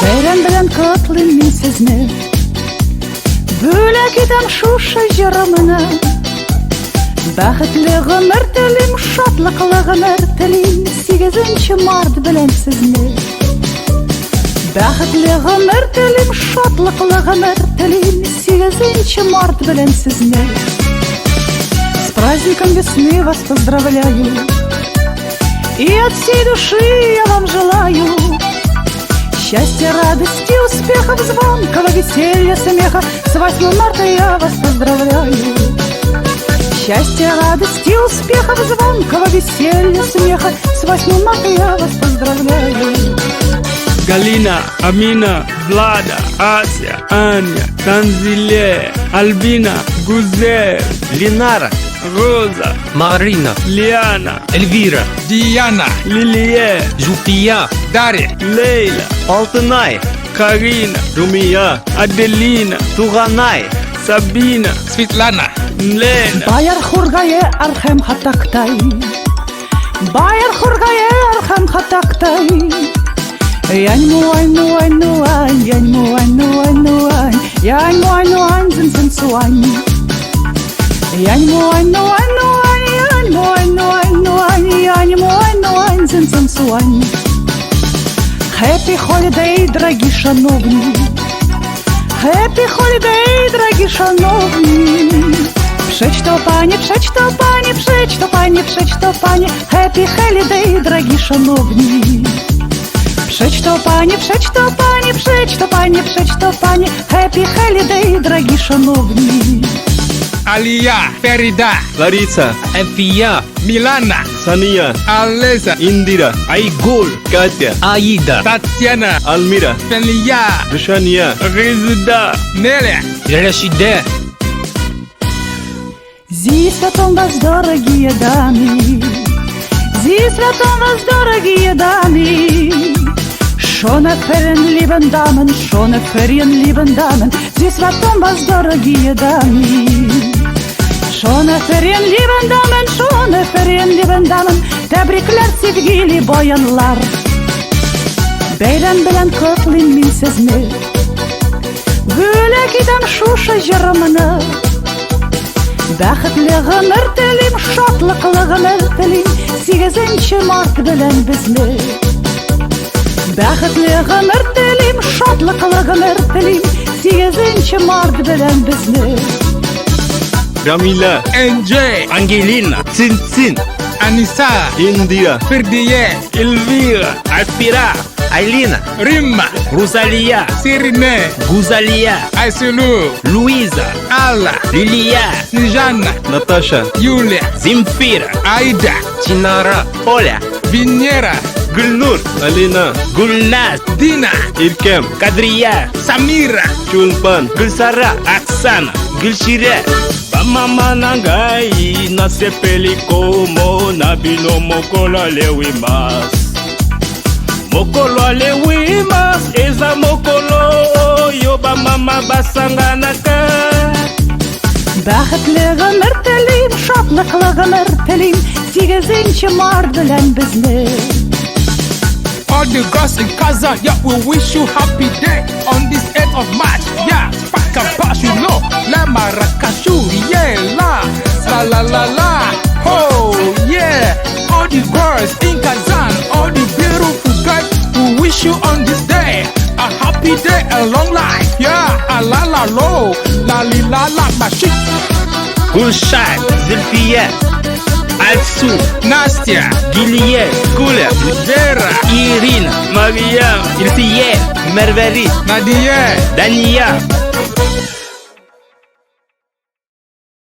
Бәйрәм белән котлыйм мин сезне, бүләк итәм шушы җырымны. Бәхетле гомер телим, шатлыклы гомер телим, 8 март белән сезне. Бәхетле гомер телим, шатлыклы гомер телим, 8 март белән сезне. С праздником весны вас поздравляю, и от всей души я вам желаю счастья, радости, успехов, звонкого веселья, смеха. С 8 марта я вас поздравляю. Счастья, радости, успехов, звонкого веселья, смеха. С 8 марта я вас поздравляю. Галина, Амина, Влада, Ася, Аня, Танзиле, Альбина, Гузель, Линара, Роза, Марина, Лиана, Эльвира, Диана, Лилия, Зуфия, Дарья, Лейла, Алтынай, Карина, Румия, Аделина, Туганай, Сабина, Светлана, Лена. Баяр хургае архем хатактай, Баяр хургае архем хатактай. Янь муань, нуань, нуань, янь муань, нуань, нуань, янь муань, нуань, зин зин суань. Янь муань, нуань, нуань, янь муань, нуань, нуань, янь муань, нуань, зин зин суань. Happy holiday, дорогі шановні, Happy holiday, дорогі шановні. Przeczto panie, przeczto panie, przeczto panie, przeczto panie, Happy holiday, дорогі шановні. Przeczto panie, przeczto panie, przeczto panie, przeczto panie, Happy holiday, дорогі шановні. Alia, Ferida, Larissa, Enfia, Milana, Sania, Alesa, Indira, Aigul, Katya, Aida, Tatiana, Almira, Felia, Rishania, Резида, Неля, Рашиде. Зі святом вас, дорогі дамы, зі святом вас, дорогі дамы. Schöne Ferien, lieben Damen, schöne Ferien, lieben Damen, зі святом вас, дорогі дамы. Schöne Ferien, lieben Damen, schöne Ferien, lieben Damen, tebrikler sevgili bayanlar. Бәйрәм белән котлыйм мин сезне, бүләк итәм шушы җырымны. Бәхетле гомер телим, шатлыклы гомер телим, 8 март белән безне. Бәхетле гомер телим, шатлыклы гомер телим, 8 март белән безне. Ramila, NJ, Angelina, Цин, Anissa, Indira, Ferdiye, Эльвира, Aspira, Ailina, Rimma, Rosalia, Sirine, Guzalia, Aisulu, Luisa, Alla, Lilia, Snijana, Natasha, Yulia, Земфира, Aida, Чинара, Оля, Vinera, Gulnur, Alina, Гульназ, Dina, Irkem, Кадрия, Samira, Chulpan, Гульсара, Оксана, Гульшире. Bamama nangai nasepeli komo na bino mokolo alewimas. Mokolo alewimas eza mokolo oyo bamama basanganaka. Бәхетле гомер телим, шатлыклы гомер телим, 8 март белән безне. all the girls in Kazan, yeah, we wish you happy day on this 8th of March, yeah, Paka Bash, you know, La Maracashu, yeah, la, oh, yeah, all the girls in Kazan, all the beautiful guys, we wish you on this day a happy day, a long life, yeah, a la lo, la li la bashi, Гульшат, Зульфия, Альсу, Настя, Гилье, Гуля, Vera, Ирина, Мариям, Ильфие, Мервери, Nadia, Дания.